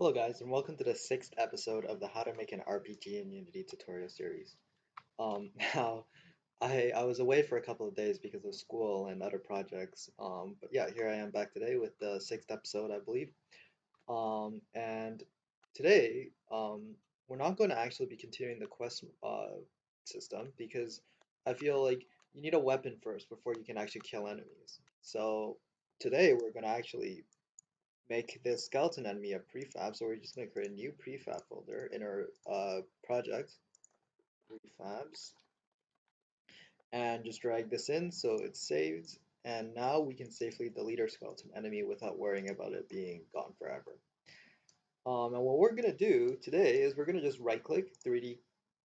Hello guys, and welcome to the sixth episode of the How to Make an RPG in Unity tutorial series. Now, I was away for a couple of days because of school and other projects. But yeah, here I am back today with the sixth episode, I believe. And today, we're not going to actually be continuing the quest system because I feel like you need a weapon first before you can actually kill enemies. So today we're going to actually make this skeleton enemy a prefab. So we're just going to create a new prefab folder in our project, prefabs, and just drag this in so it's saved. And now we can safely delete our skeleton enemy without worrying about it being gone forever. And what we're going to do today is we're going to just right click 3D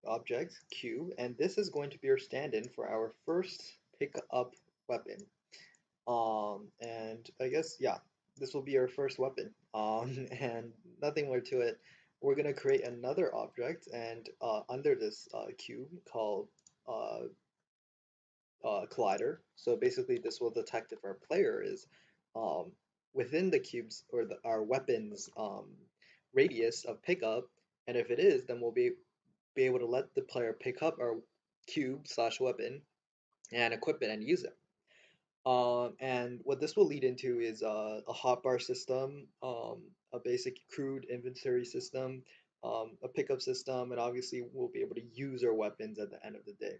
object, cube, and this is going to be our stand-in for our first pick up weapon. And I guess, yeah, this will be our first weapon. And nothing more to it. We're going to create another object and under this cube called uh, collider. So basically this will detect if our player is um, within the cubes or our weapon's radius of pickup. And if it is, then we'll be able to let the player pick up our cube slash weapon and equip it and use it. And what this will lead into is a hotbar system, a basic crude inventory system, a pickup system, and obviously we'll be able to use our weapons at the end of the day.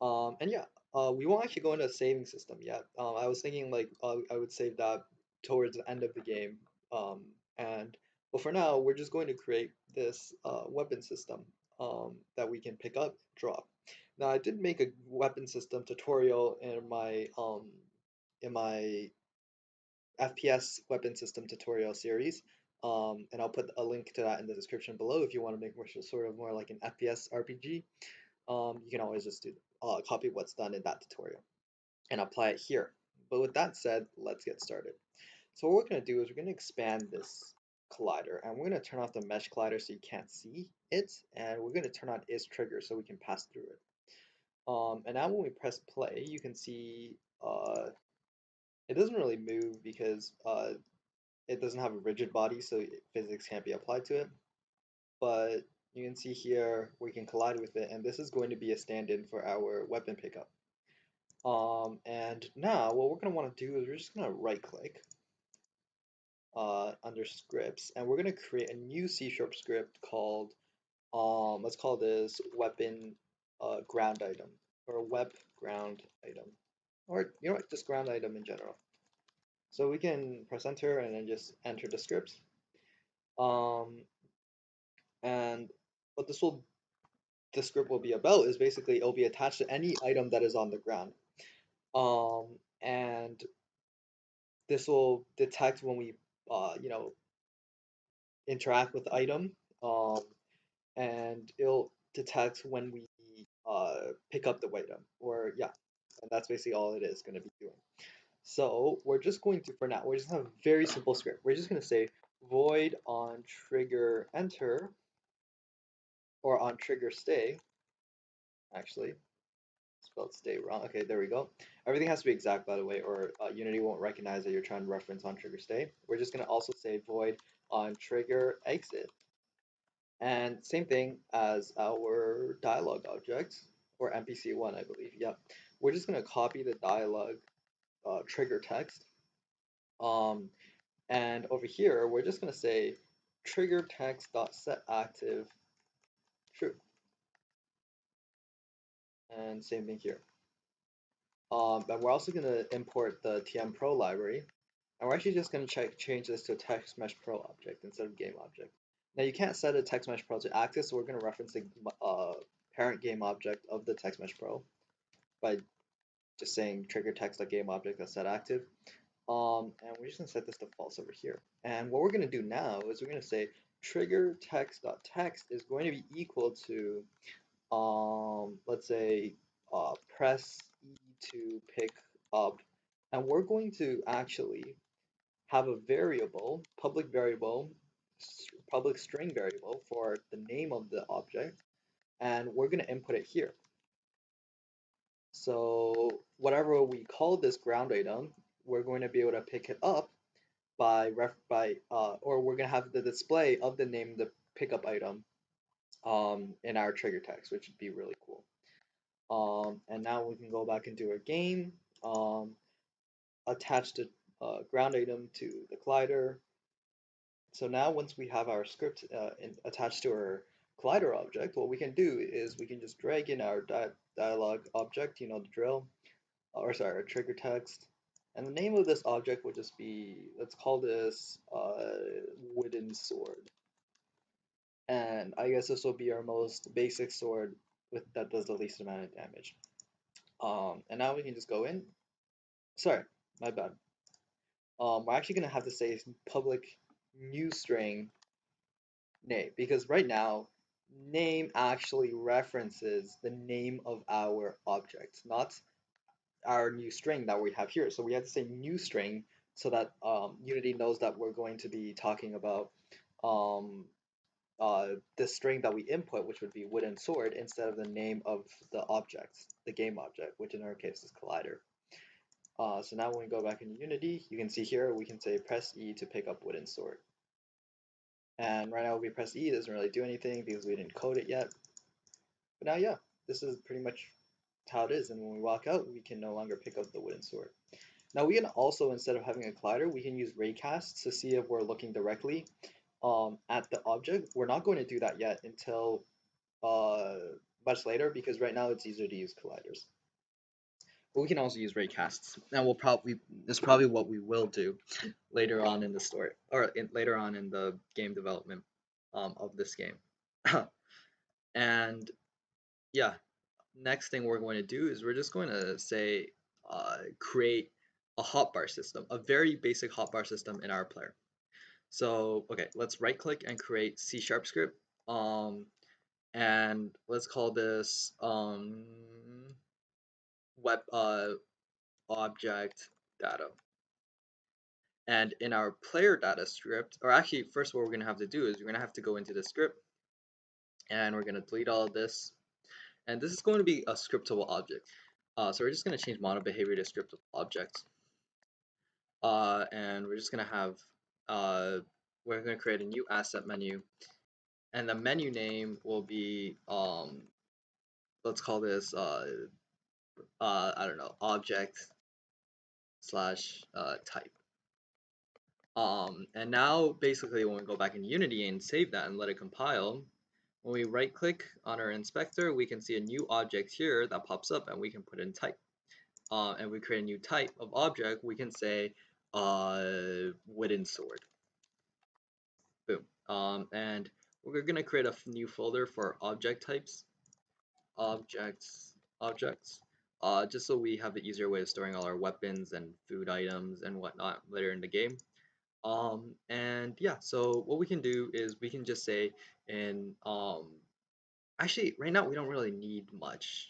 And yeah, we won't actually go into a saving system yet. I was thinking like I would save that towards the end of the game. Um, and but for now, we're just going to create this weapon system that we can pick up, drop. Now, I did make a weapon system tutorial in my FPS weapon system tutorial series. And I'll put a link to that in the description below if you want to make more sort of more like an FPS RPG. You can always just copy what's done in that tutorial and apply it here. But with that said, let's get started. So what we're going to do is we're going to expand this collider and we're going to turn off the mesh collider so you can't see it, and we're going to turn on is trigger so we can pass through it. And now when we press play, you can see it doesn't really move because it doesn't have a rigid body, so physics can't be applied to it. But you can see here we can collide with it, and this is going to be a stand-in for our weapon pickup. And now what we're going to want to do is we're just going to right click under scripts, and we're going to create a new C# script called, let's call this weapon ground item, or web ground item, or you know what, just ground item in general. So we can press enter and then just enter the script. Um, and what the script will be about is basically it'll be attached to any item that is on the ground. And this will detect when we, you know, interact with the item, um, and it'll detect when we pick up the item, or yeah, and that's basically all it is going to be doing. So we're just going to, for now, we're just going to have a very simple script. We're just going to say void on trigger enter, or on trigger stay, actually. Spelled stay wrong. Okay, there we go. Everything has to be exact, by the way, or Unity won't recognize that you're trying to reference on trigger stay. We're just going to also say void on trigger exit. And same thing as our dialog object, or NPC1, I believe. Yep. We're just going to copy the dialog trigger text. And over here, we're just going to say trigger text dot set active true. And same thing here. And we're also going to import the TM Pro library. And we're actually just going to change this to a text mesh pro object instead of game object. Now you can't set a text mesh pro to active, so we're going to reference the parent game object of the text mesh pro by just saying trigger text.game object that's set active. And we're just going to set this to false over here. And what we're going to do now is we're going to say trigger text.text is going to be equal to, let's say, press E to pick up. And we're going to actually have a variable, public string variable for the name of the object, and we're going to input it here. So whatever we call this ground item, we're going to be able to pick it up or we're gonna have the display of the name of the pickup item in our trigger text, which would be really cool. And now we can go back into our game, attach the ground item to the collider. So now once we have our script attached to our collider object, what we can do is we can just drag in our dialog object, you know the drill, or sorry, our trigger text. And the name of this object would just be, let's call this wooden sword. And I guess this will be our most basic sword that does the least amount of damage. And now we can just go in. Sorry, my bad. We're actually gonna have to say public new string name, because right now name actually references the name of our object, not our new string that we have here. So we have to say new string so that Unity knows that we're going to be talking about um, the string that we input, which would be wooden sword, instead of the name of the object, the game object, which in our case is collider. So now when we go back into Unity, you can see here we can say press E to pick up wooden sword. And right now if we press E, it doesn't really do anything because we didn't code it yet. But now, yeah, this is pretty much how it is. And when we walk out, we can no longer pick up the wooden sword. Now we can also, instead of having a collider, we can use raycasts to see if we're looking directly at the object. We're not going to do that yet until much later, because right now it's easier to use colliders. But we can also use raycasts, and it's probably what we will do later on in the story, or later on in the game development of this game. And yeah, next thing we're going to do is we're just going to say create a hotbar system, a very basic hotbar system in our player. So okay, let's right click and create C# script, and let's call this web object data. And in our player data script, or actually first what we're going to have to do is we're going to have to go into the script, and we're going to delete all of this, and this is going to be a scriptable object. So we're just going to change model behavior to scriptable object, and we're just going to have we're going to create a new asset menu, and the menu name will be let's call this I don't know, object slash type. And now basically when we go back in Unity and save that and let it compile, when we right click on our inspector, we can see a new object here that pops up, and we can put in type. And we create a new type of object, we can say wooden sword. Boom. And we're gonna create a new folder for object types, objects, just so we have an easier way of storing all our weapons and food items and whatnot later in the game. And yeah, so what we can do is we can just say in actually right now we don't really need much.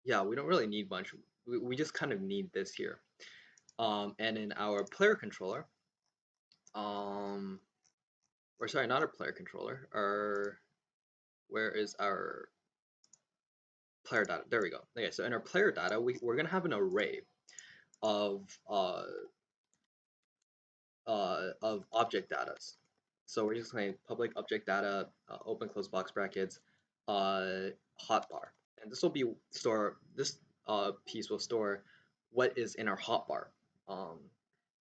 Yeah, we don't really need much. We just kind of need this here. And in our player controller, or sorry, not our player controller, where is our player data? There we go. Okay, so in our player data, we're gonna have an array of object data. So we're just saying public object data, open close box brackets, hotbar, and this will be this piece will store what is in our hotbar.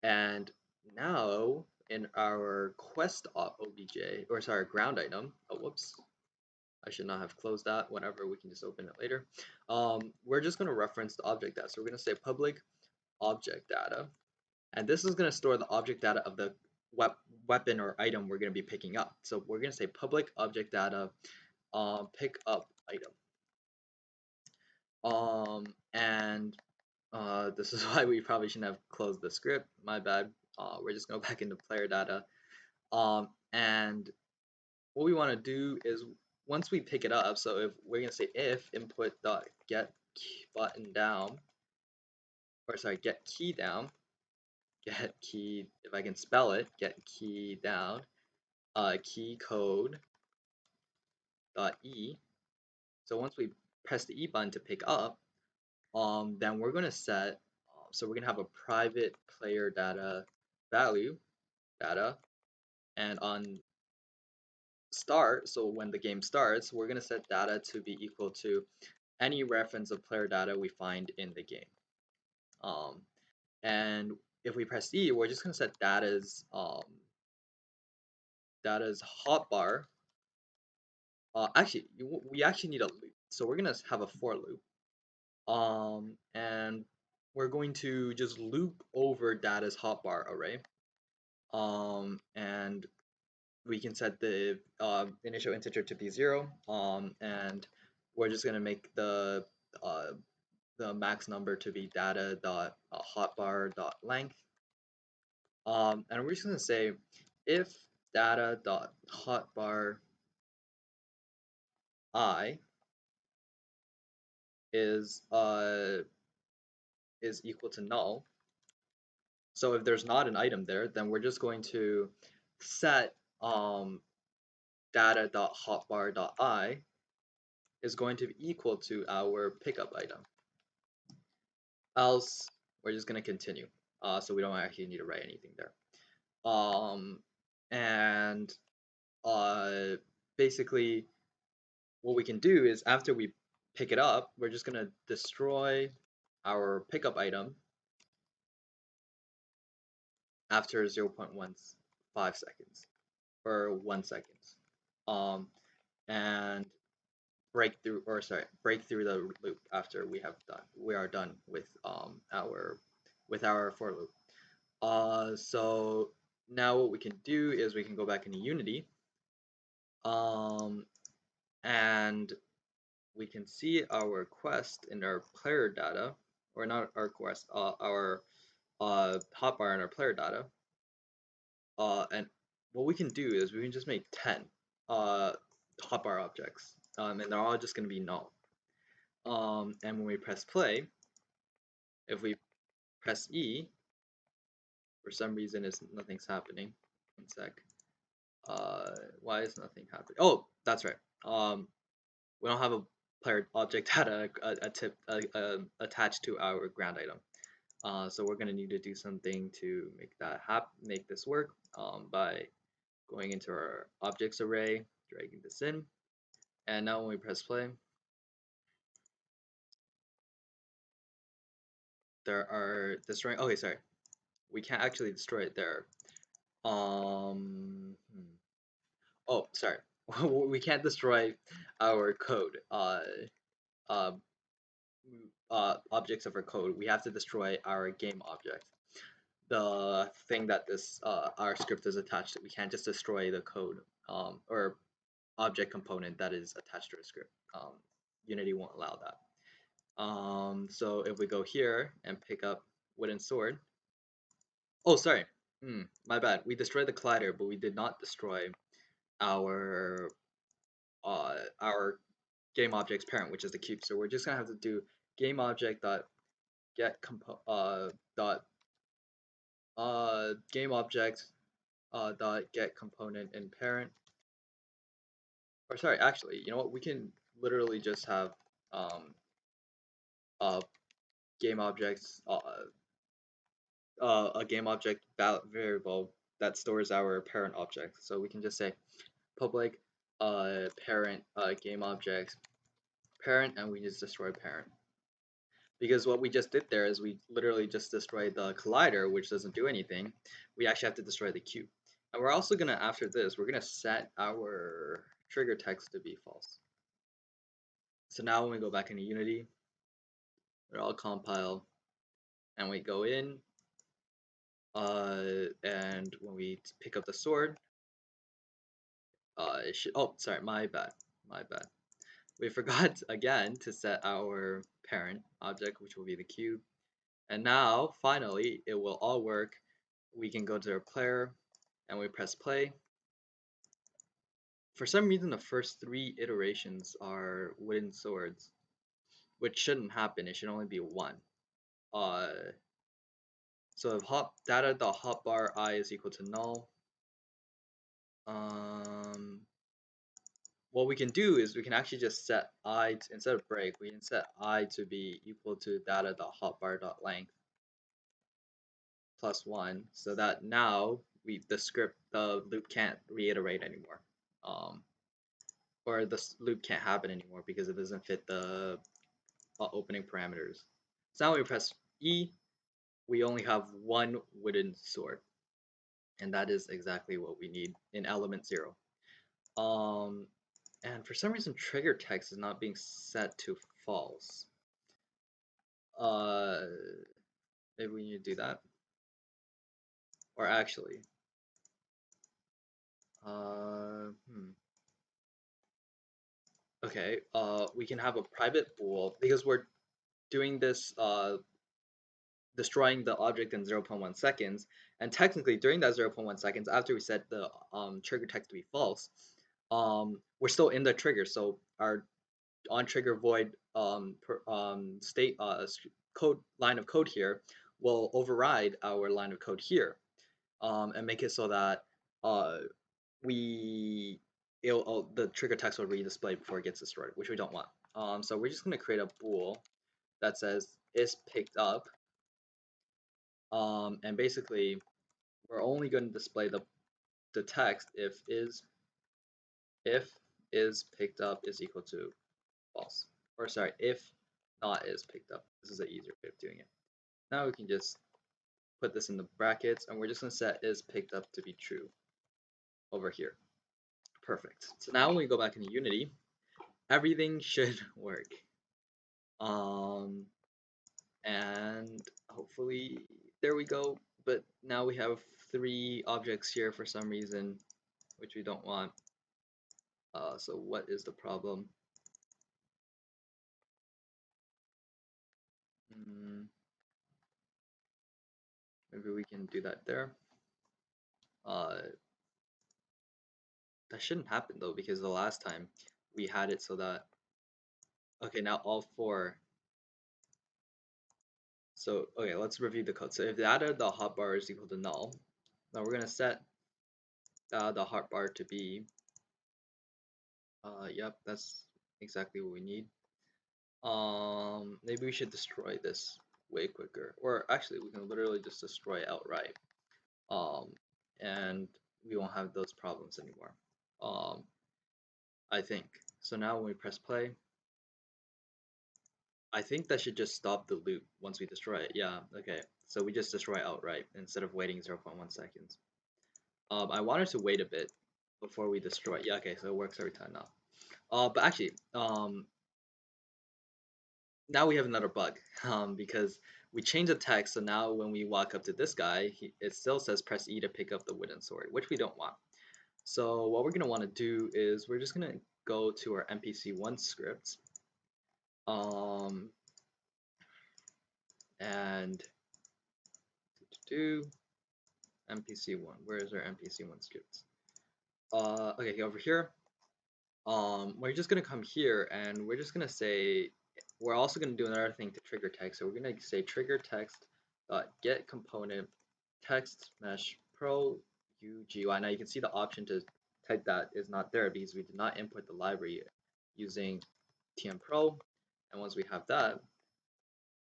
And now in our quest obj, or sorry, ground item. Oh, whoops. I should not have closed that. Whenever we can just open it later. We're just going to reference the object data. So we're going to say public object data, and this is going to store the object data of the weapon or item we're going to be picking up. So we're going to say public object data pick up item. And this is why we probably shouldn't have closed the script. My bad. We're just going back into player data. And what we want to do is once we pick it up, so if we're going to say if input dot get button down, or sorry, get key down, get key, if I can spell it, get key down, key code dot e. So once we press the E button to pick up, then we're going to set, so we're going to have a private player data value data, and on start, so when the game starts, we're going to set data to be equal to any reference of player data we find in the game. And if we press E, we're just going to set data's hotbar. Actually, we actually need a loop, so we're going to have a for loop. And we're going to just loop over data's hotbar array. And we can set the initial integer to be 0, and we're just going to make the max number to be data dot hotbar dot length, and we're just going to say if data dot hotbar I is equal to null. So if there's not an item there, then we're just going to set data dot hotbar dot I is going to be equal to our pickup item. Else, we're just going to continue. So we don't actually need to write anything there. And basically, what we can do is after we pick it up, we're just going to destroy our pickup item after 0.15 seconds or 1 second. And break through the loop after we are done with our for loop. So now what we can do is we can go back into Unity, and we can see our quest in our player data, or not our quest, our hotbar in our player data. And what we can do is we can just make 10 hotbar objects, and they're all just going to be null. And when we press play, if we press E, for some reason nothing's happening. 1 sec. Why is nothing happening? Oh, that's right. We don't have a player object data attached to our ground item. So we're going to need to do something to make this work by going into our objects array, dragging this in, and now when we press play, there are destroying. Okay, sorry, we can't actually destroy it there. Oh, sorry, we can't destroy our code. Objects of our code. We have to destroy our game object. The thing that this our script is attached to. We can't just destroy the code or object component that is attached to a script. Unity won't allow that. So if we go here and pick up wooden sword. Oh, sorry. My bad. We destroyed the collider, but we did not destroy our game object's parent, which is the cube. So we're just gonna have to do game object dot get game object dot get component in parent. Or sorry, actually, you know what? We can literally just have game objects a game object variable that stores our parent object. So we can just say public parent game object parent, and we just destroy parent. Because what we just did there is we literally just destroyed the collider, which doesn't do anything. We actually have to destroy the cube. And we're also gonna, after this, we're gonna set our trigger text to be false. So now when we go back into Unity, we're all compile, and we go in, and when we pick up the sword, it should, oh, sorry, my bad. We forgot again to set our parent object, which will be the cube. And now, finally, it will all work. We can go to our player, and we press play. For some reason, the first 3 iterations are wooden swords, which shouldn't happen. It should only be 1. So if data.hotbar I is equal to null, what we can do is we can actually just set I instead of break, we can set I to be equal to data.hotbar.length. +1, so that now the loop can't reiterate anymore. Or the loop can't happen anymore because it doesn't fit the opening parameters. So now when we press E, we only have one wooden sword, and that is exactly what we need in element 0. And for some reason trigger text is not being set to false. Uh, Maybe we need to do that. Or actually, okay, we can have a private bool because we're doing this destroying the object in 0.1 seconds, and technically during that 0.1 seconds after we set the trigger text to be false, we're still in the trigger, so our on trigger void state code line of code here will override our line of code here, and make it so that the trigger text will redisplay before it gets destroyed, which we don't want. So we're just going to create a bool that says is picked up, and basically we're only going to display the text if is picked up is equal to false, or sorry, if not is picked up. This is an easier way of doing it. Now we can just put this in the brackets, and we're just going to set is picked up to be true over here. Perfect. So now when we go back into Unity, everything should work. And hopefully there we go. But now we have 3 objects here for some reason, which we don't want. So what is the problem? Maybe we can do that there. That shouldn't happen though, because the last time we had it so that, okay, now all 4. So, okay, let's review the code. So if data the hotbar is equal to null, now we're going to set the hotbar to be, yep, that's exactly what we need. Maybe we should destroy this way quicker, or actually we can literally just destroy it outright. And we won't have those problems anymore. I think. So now when we press play, I think that should just stop the loop once we destroy it. Yeah, okay. So we just destroy it outright instead of waiting 0.1 seconds. I wanted to wait a bit before we destroy it. Yeah, okay, so it works every time now. But actually, now we have another bug, because we changed the text, so now when we walk up to this guy, it still says press E to pick up the wooden sword, which we don't want. So what we're going to want to do is we're just going to go to our NPC1 script, and do NPC1. Where is our NPC1 script? Okay, over here. We're just gonna come here and we're just gonna say we're also gonna do another thing to trigger text. So we're gonna say trigger text get component text mesh pro UGY. Now you can see the option to type that is not there because we did not input the library using TM Pro. And once we have that,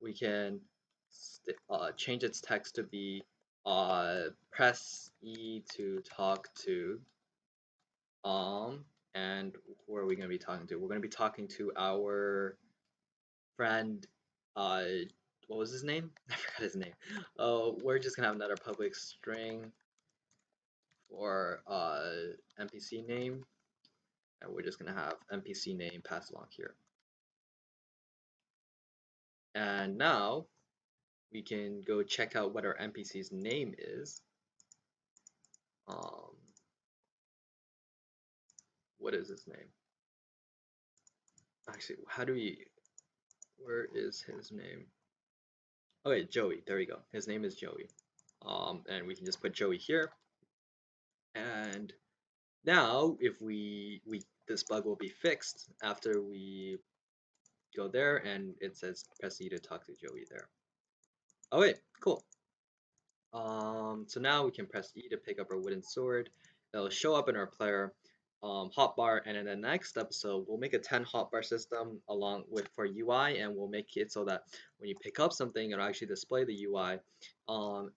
we can change its text to be press E to talk to, and who are we going to be talking to? We're going to be talking to our friend, what was his name? I forgot his name. We're just going to have another public string for NPC name, and we're just going to have NPC name pass along here. And now we can go check out what our NPC's name is. What is his name? Actually, where is his name? Okay, Joey, there we go. His name is Joey. And we can just put Joey here. And now if this bug will be fixed after we go there and it says press E to talk to Joey there. Okay, cool. So now we can press E to pick up our wooden sword. It'll show up in our player. hotbar, and in the next episode we'll make a 10 hotbar system along with for UI, and we'll make it so that when you pick up something it'll actually display the UI.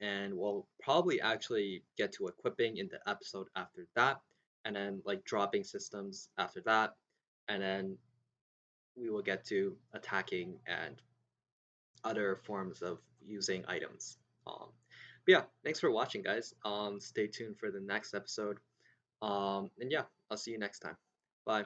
And we'll probably actually get to equipping in the episode after that, and then like dropping systems after that, and then we will get to attacking and other forms of using items. But yeah, thanks for watching, guys. Stay tuned for the next episode. And yeah, I'll see you next time. Bye.